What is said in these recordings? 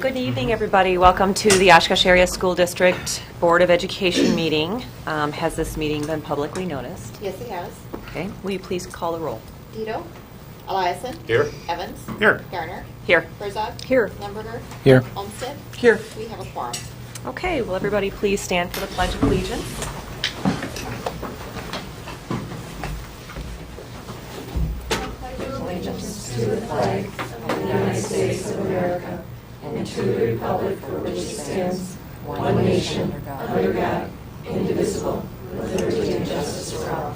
Good evening, everybody. Welcome to the Oshkosh Area School District Board of Education meeting. Has this meeting been publicly noticed? Yes, it has. Okay. Will you please call the roll? Dito, Eliason. Here. Evans. Here. Garner. Here. Herzog. Here. Limburger. Here. Olmsted. Here. We have a quorum. Okay. Will everybody please stand for the Pledge of Allegiance? Allegiance to the flag of the United States of America and to the republic for which it stands, one nation, under God, indivisible, with liberty and justice for all.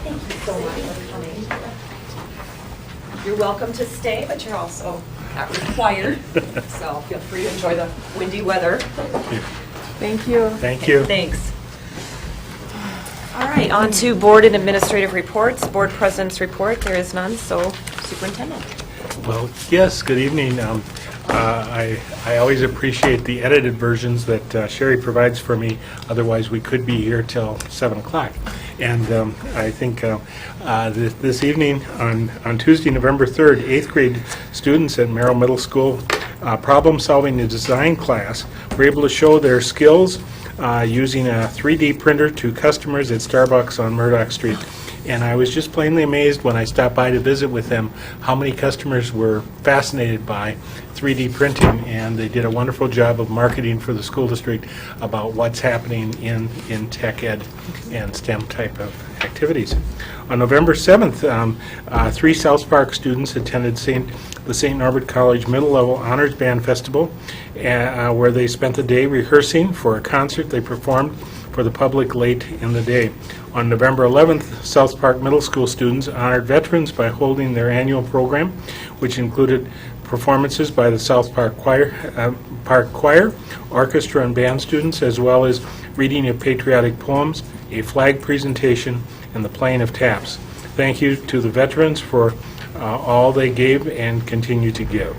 Thank you so much for coming. You're welcome to stay, but you're also not required. So feel free to enjoy the windy weather. Thank you. Thank you. Thanks. All right, on to board and administrative reports. Board president's report, there is none, so superintendent. Well, yes, good evening. I always appreciate the edited versions that Sherry provides for me. Otherwise, we could be here till 7 o'clock. And I think this evening, on Tuesday, November 3rd, 8th grade students at Merrill Middle School problem-solving and design class were able to show their skills using a 3D printer to customers at Starbucks on Murdoch Street. And I was just plainly amazed when I stopped by to visit with them how many customers were fascinated by 3D printing, and they did a wonderful job of marketing for the school district about what's happening in tech ed and STEM type of activities. On November 7th, 3 South Park students attended the St. Norbert College Middle Level Honors Band Festival, where they spent the day rehearsing for a concert they performed for the public late in the day. On November 11th, South Park Middle School students honored veterans by holding their annual program, which included performances by the South Park Choir, orchestra and band students, as well as reading of patriotic poems, a flag presentation, and the playing of taps. Thank you to the veterans for all they gave and continue to give.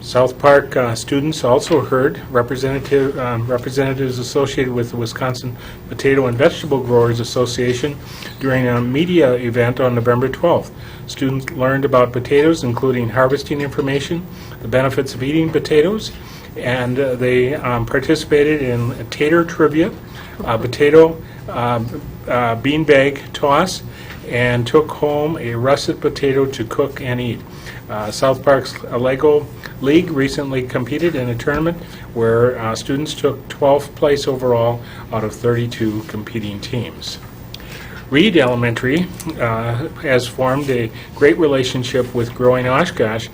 South Park students also heard representatives associated with the Wisconsin Potato and Vegetable Growers Association during a media event on November 12th. Students learned about potatoes, including harvesting information, the benefits of eating potatoes, and they participated in tater trivia, potato beanbag toss, and took home a russet potato to cook and eat. South Park's Lego League recently competed in a tournament where students took 12th place overall out of 32 competing teams. Reed Elementary has formed a great relationship with Growing Oshkosh,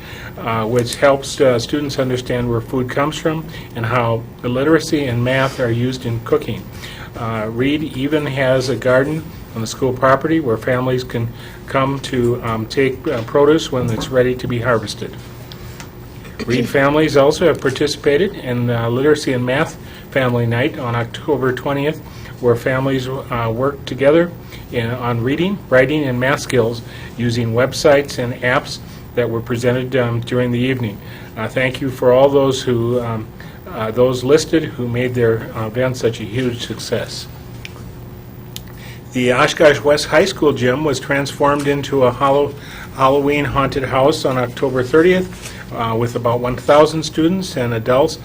which helps students understand where food comes from and how literacy and math are used in cooking. Reed even has a garden on the school property where families can come to take produce when it's ready to be harvested. Reed families also have participated in Literacy and Math Family Night on October 20th, where families work together on reading, writing, and math skills using websites and apps that were presented during the evening. Thank you for all those those listed who made their event such a huge success. The Oshkosh West High School gym was transformed into a Halloween haunted house on October 30th with about 1,000 students and adults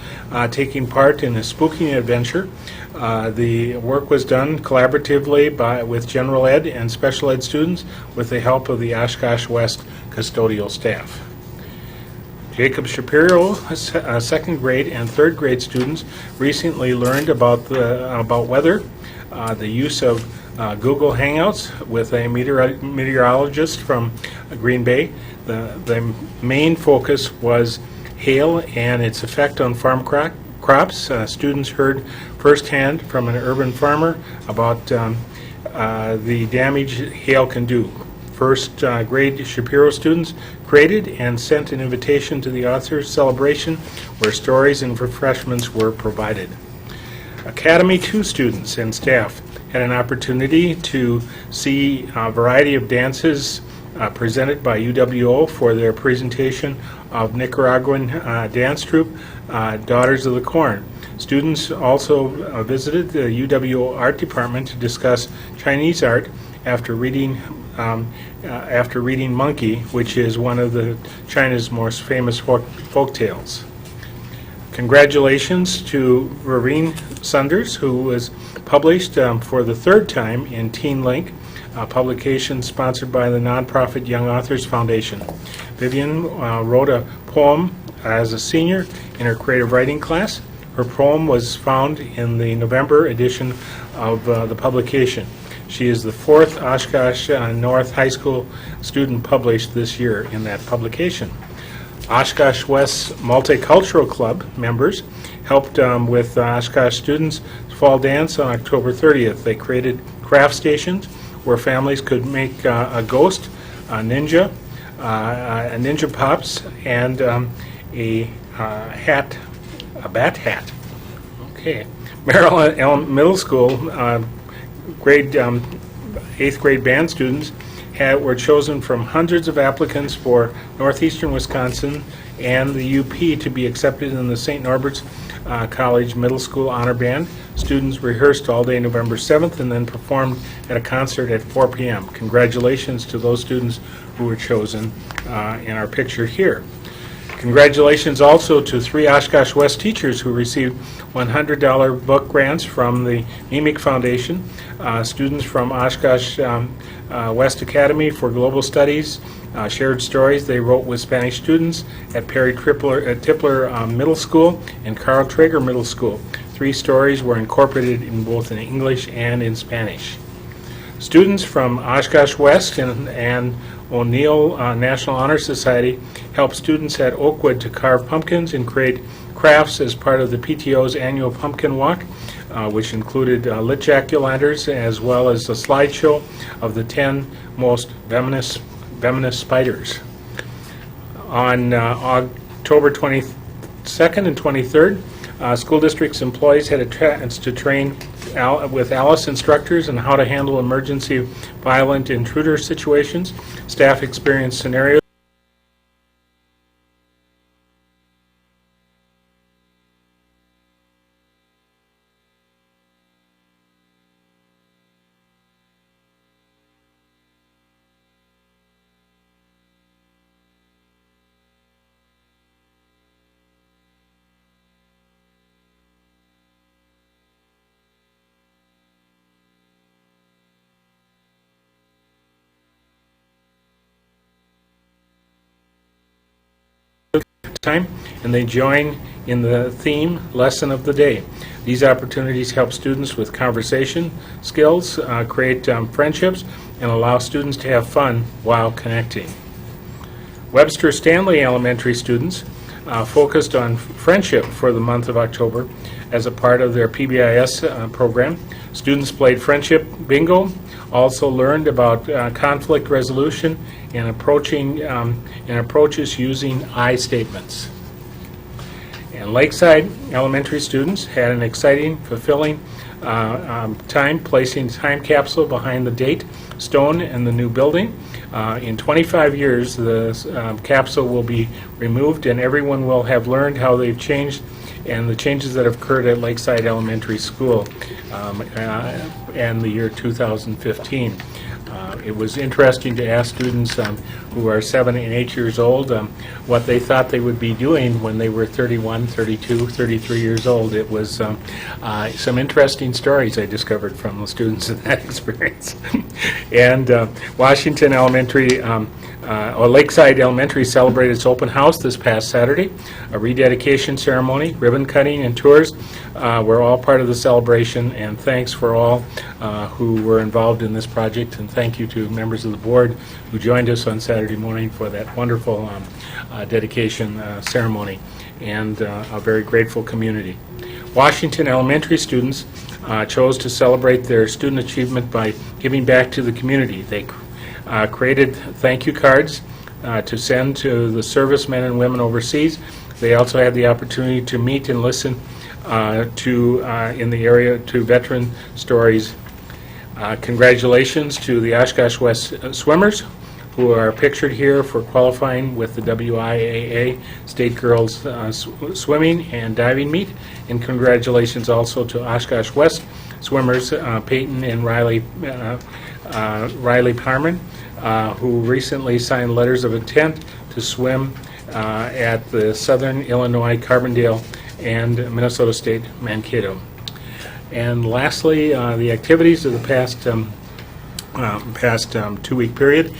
taking part in a spooking adventure. The work was done collaboratively with general ed and special ed students with the help of the Oshkosh West custodial staff. Jacob Shapiro, second grade and third grade students, recently learned about weather, the use of Google Hangouts with a meteorologist from Green Bay. The main focus was hail and its effect on farm crops. Students heard firsthand from an urban farmer about the damage hail can do. First grade Shapiro students created and sent an invitation to the author's celebration where stories and refreshments were provided. Academy 2 students and staff had an opportunity to see a variety of dances presented by UWO for their presentation of Nicaraguan dance troupe, Daughters of the Corn. Students also visited the UWO art department to discuss Chinese art after reading after reading Monkey, which is one of China's most famous folk tales. Congratulations to Vereen Sunders, who was published for the third time in Teen Link, a publication sponsored by the nonprofit Young Authors Foundation. Vivian wrote a poem as a senior in her creative writing class. Her poem was found in the November edition of the publication. She is the fourth Oshkosh North High School student published this year in that publication. Oshkosh West Multicultural Club members helped with Oshkosh students' fall dance on October 30th. They created craft stations where families could make a ghost, a ninja pops, and a hat, a bat hat. Okay. Merrill Middle School grade 8th grade band students were chosen from hundreds of applicants for Northeastern Wisconsin and the UP to be accepted in the St. Norbert's College Middle School Honor Band. Students rehearsed all day November 7th and then performed at a concert at 4 p.m. Congratulations to those students who were chosen in our picture here. Congratulations also to 3 Oshkosh West teachers who received $100 book grants from the MEMIC Foundation. Students from Oshkosh West Academy for Global Studies shared stories they wrote with Spanish students at Perry Tipler Middle School and Carl Traeger Middle School. 3 stories were incorporated in both in English and in Spanish. Students from Oshkosh West and O'Neill National Honor Society helped students at Oakwood to carve pumpkins and create crafts as part of the PTO's annual pumpkin walk, which included lit jack-o'-lanterns as well as a slideshow of the 10 most venomous spiders. On October 22nd and 23rd, school district's employees had a chance to train with Alice instructors on how to handle emergency violent intruder situations. Staff experienced scenarios time, and they join in the theme lesson of the day. These opportunities help students with conversation skills, create friendships, and allow students to have fun while connecting. Webster Stanley Elementary students focused on friendship for the month of October as a part of their PBIS program. Students played friendship bingo, also learned about conflict resolution and approaches using I statements. And Lakeside Elementary students had an exciting, fulfilling time placing time capsule behind the date stone in the new building. In 25 years, the capsule will be removed and everyone will have learned how they've changed and the changes that have occurred at Lakeside Elementary School in the year 2015. It was interesting to ask students who are 7 and 8 years old what they thought they would be doing when they were 31, 32, 33 years old. It was some interesting stories I discovered from the students in that experience. And Washington Elementary, or Lakeside Elementary celebrated its open house this past Saturday. A rededication ceremony, ribbon cutting, and tours were all part of the celebration, and thanks for all who were involved in this project, and thank you to members of the board who joined us on Saturday morning for that wonderful dedication ceremony, and a very grateful community. Washington Elementary students chose to celebrate their student achievement by giving back to the community. They created thank you cards to send to the servicemen and women overseas. They also had the opportunity to meet and listen in the area to veteran stories. Congratulations to the Oshkosh West swimmers who are pictured here for qualifying with the WIAA State Girls Swimming and Diving Meet. And congratulations also to Oshkosh West swimmers Peyton and Riley Parman who recently signed letters of intent to swim at the Southern Illinois Carbondale and Minnesota State Mankato. And lastly, the activities of the past 2-week period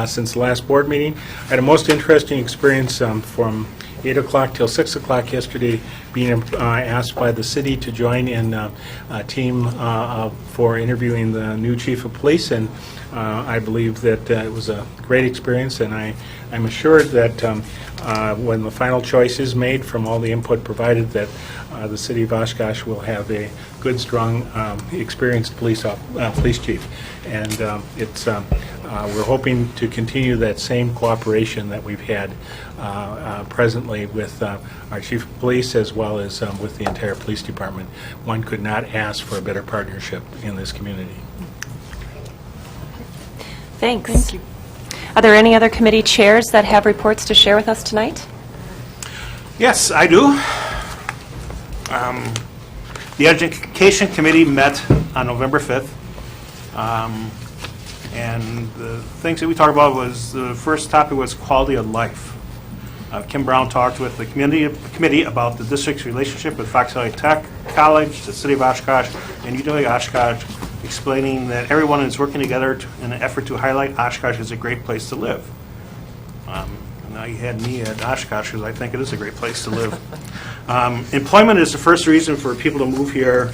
since the last board meeting. I had a most interesting experience from 8 o'clock till 6 o'clock yesterday, being asked by the city to join in a team for interviewing the new chief of police, and I believe that it was a great experience, and I'm assured that when the final choice is made from all the input provided, that the city of Oshkosh will have a good, strong, experienced police chief. And we're hoping to continue that same cooperation that we've had presently with our chief of police, as well as with the entire police department. One could not ask for a better partnership in this community. Thanks. Thank you. Are there any other committee chairs that have reports to share with us tonight? Yes, I do. The Education Committee met on November 5th. And the things that we talked about was, the first topic was quality of life. Kim Brown talked with the committee about the district's relationship with Fox Valley Tech College, the city of Oshkosh, and UW Oshkosh, explaining that everyone is working together in an effort to highlight Oshkosh as a great place to live. Now you had me at Oshkosh, because I think it is a great place to live. Employment is the first reason for people to move here,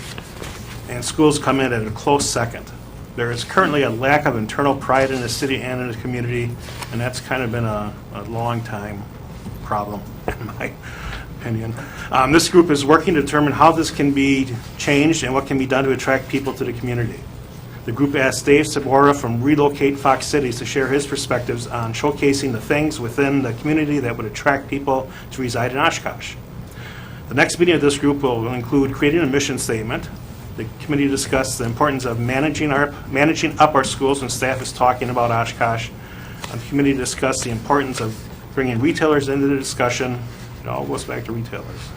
and schools come in at a close second. There is currently a lack of internal pride in the city and in the community, and that's kind of been a long time problem, in my opinion. This group is working to determine how this can be changed and what can be done to attract people to the community. The group asked Dave Sabora from Relocate Fox Cities to share his perspectives on showcasing the things within the community that would attract people to reside in Oshkosh. The next meeting of this group will include creating a mission statement. The committee discussed the importance of managing up our schools when staff is talking about Oshkosh. The committee discussed the importance of bringing retailers into the discussion. It all goes back to retailers.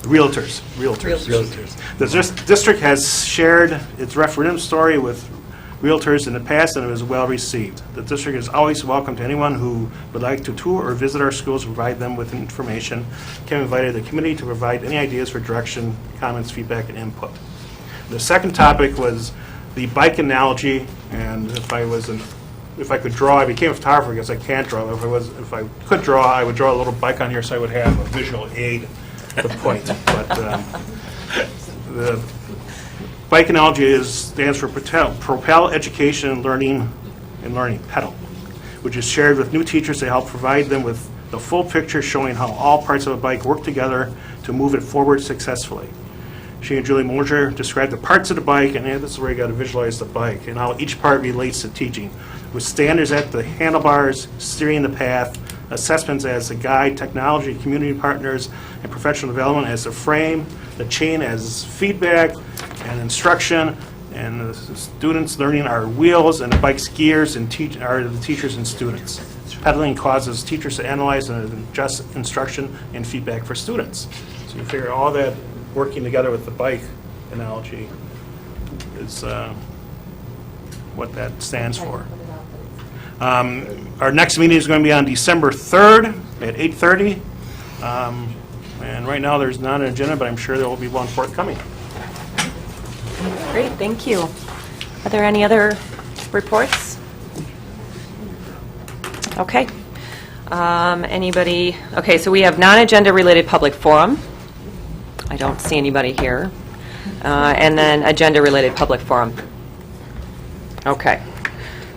Realtors. The district has shared its referendum story with realtors in the past, and it was well received. The district is always welcome to anyone who would like to tour or visit our schools and provide them with information. Kim invited the committee to provide any ideas for direction, comments, feedback, and input. The second topic was the bike analogy, and if I could draw, I became a photographer because I can't draw. If I could draw, I would draw a little bike on here so I would have a visual aid to point. But the bike analogy stands for Propel Education and Learning, PEDAL, which is shared with new teachers to help provide them with the full picture showing how all parts of a bike work together to move it forward successfully. She and Julie Moser described the parts of the bike, and this is where you got to visualize the bike, and how each part relates to teaching, with standards at the handlebars, steering the path, assessments as the guide, technology, community partners, and professional development as the frame, the chain as feedback and instruction, and the students learning are wheels, and the bike's gears and are the teachers and students. Pedaling causes teachers to analyze and adjust instruction and feedback for students. So you figure all that working together with the bike analogy is what that stands for. Our next meeting is going to be on December 3rd at 8:30. And right now there's not an agenda, but I'm sure there will be one forthcoming. Great, thank you. Are there any other reports? Okay. Anybody? Okay, so we have non-agenda related public forum. I don't see anybody here. And then agenda related public forum. Okay.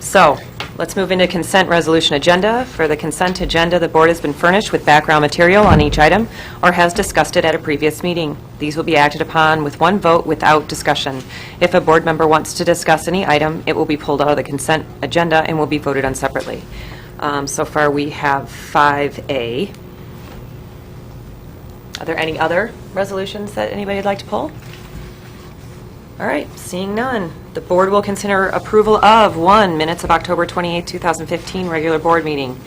So let's move into consent resolution agenda. For the consent agenda, the board has been furnished with background material on each item or has discussed it at a previous meeting. These will be acted upon with one vote without discussion. If a board member wants to discuss any item, it will be pulled out of the consent agenda and will be voted on separately. So far we have 5A. Are there any other resolutions that anybody would like to pull? All right, seeing none. The board will consider approval of 1, minutes of October 28, 2015, regular board meeting.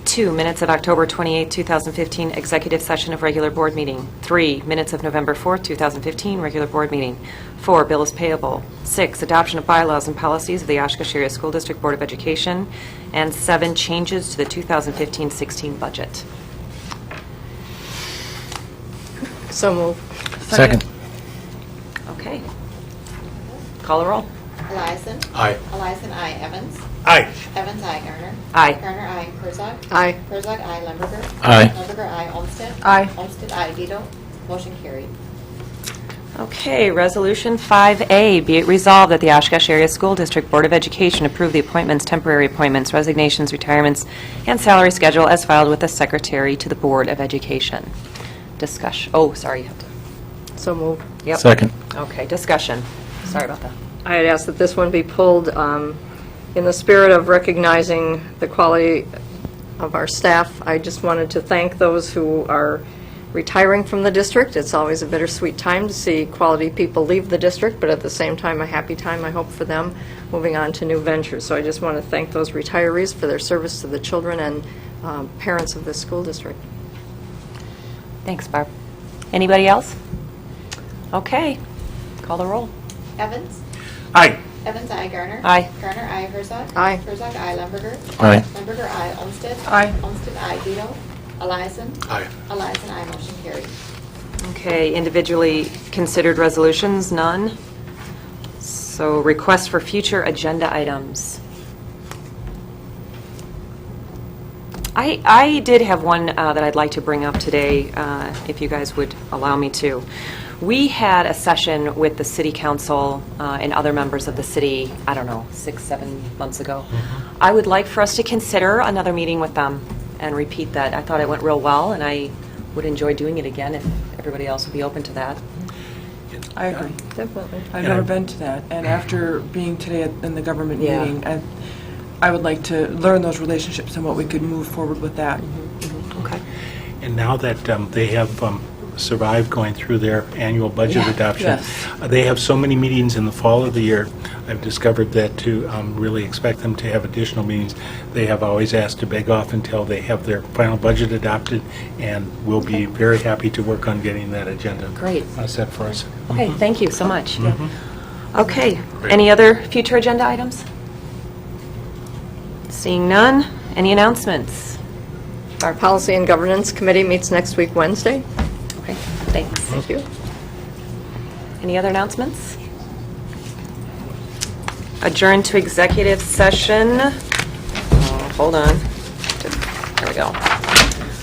2, minutes of October 28, 2015, executive session of regular board meeting. 3, minutes of November 4, 2015, regular board meeting. 4, bills payable. 6, adoption of bylaws and policies of the Oshkosh Area School District Board of Education. And 7, changes to the 2015-16 budget. So move. Second. Okay. Call the roll. Eliason. Aye. Eliason, aye. Evans. Aye. Evans, aye. Garner. Aye. Garner, aye. Herzog. Aye. Herzog, aye. Lemberger. Aye. Lemberger, aye. Olmsted. Aye. Olmsted, aye. Vito. Motion carried. Okay, Resolution 5A, be it resolved that the Oshkosh Area School District Board of Education approve the appointments, temporary appointments, resignations, retirements, and salary schedule as filed with the Secretary to the Board of Education. Discussion, oh, sorry, you have to, So move. yep. Second. Okay, discussion. Sorry about that. I had asked that this one be pulled in the spirit of recognizing the quality of our staff. I just wanted to thank those who are retiring from the district. It's always a bittersweet time to see quality people leave the district, but at the same time, a happy time, I hope, for them moving on to new ventures. So I just want to thank those retirees for their service to the children and parents of this school district. Thanks, Barb. Anybody else? Okay, call the roll. Evans. Aye. Evans, aye. Garner. Aye. Garner, aye. Herzog. Aye. Herzog, aye. Lemberger. Aye. Lemberger, aye. Olmsted. Aye. Olmsted, aye. Vito. Eliason. Aye. Eliason, aye. Motion carried. Okay, individually considered resolutions, none. So requests for future agenda items. I did have one that I'd like to bring up today, if you guys would allow me to. We had a session with the city council and other members of the city, I don't know, 6-7 months ago. I would like for us to consider another meeting with them and repeat that. I thought it went real well, and I would enjoy doing it again if everybody else would be open to that. I agree. Definitely. I've Yeah. never been to that, and after being today in the government Yeah. meeting, I would like to learn those relationships and what we could move forward with that. Okay. And now that they have survived going through their annual budget adoption, Yes. they have so many meetings in the fall of the year. I've discovered that to really expect them to have additional meetings, they have always asked to beg off until they have their final budget adopted, and we'll be very happy to work on getting that agenda Great. set for us. Okay, thank you so much. Okay, Great. any other future agenda items? Seeing none, any announcements? Our Policy and Governance Committee meets next week, Wednesday. Okay, thanks. Thank you. Any other announcements? Adjourn to executive session. Oh, hold on. There we go.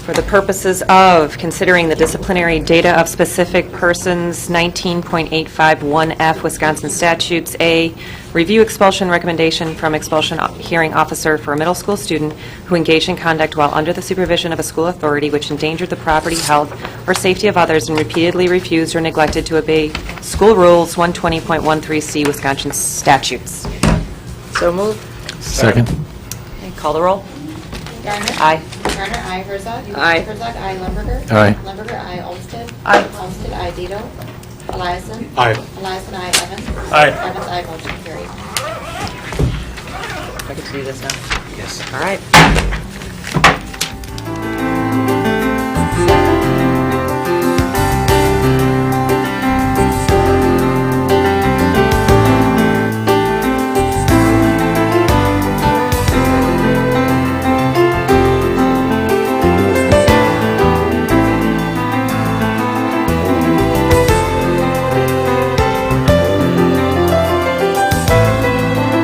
For the purposes of considering the disciplinary data of specific persons, 19.851F Wisconsin statutes. A, review expulsion recommendation from expulsion hearing officer for a middle school student who engaged in conduct while under the supervision of a school authority which endangered the property, health, or safety of others and repeatedly refused or neglected to obey school rules 120.13C Wisconsin statutes. So move. Second. Okay, call the roll. Garner. Aye. Garner, aye. Herzog. Aye. Herzog, aye. Lemberger. Aye. Lemberger, aye. Olmsted. Aye. Olmsted, aye. Vito. Eliason. Aye. Eliason, aye. Evans. Aye. Evans, aye. Motion carried. I get to do this now. Yes. All right.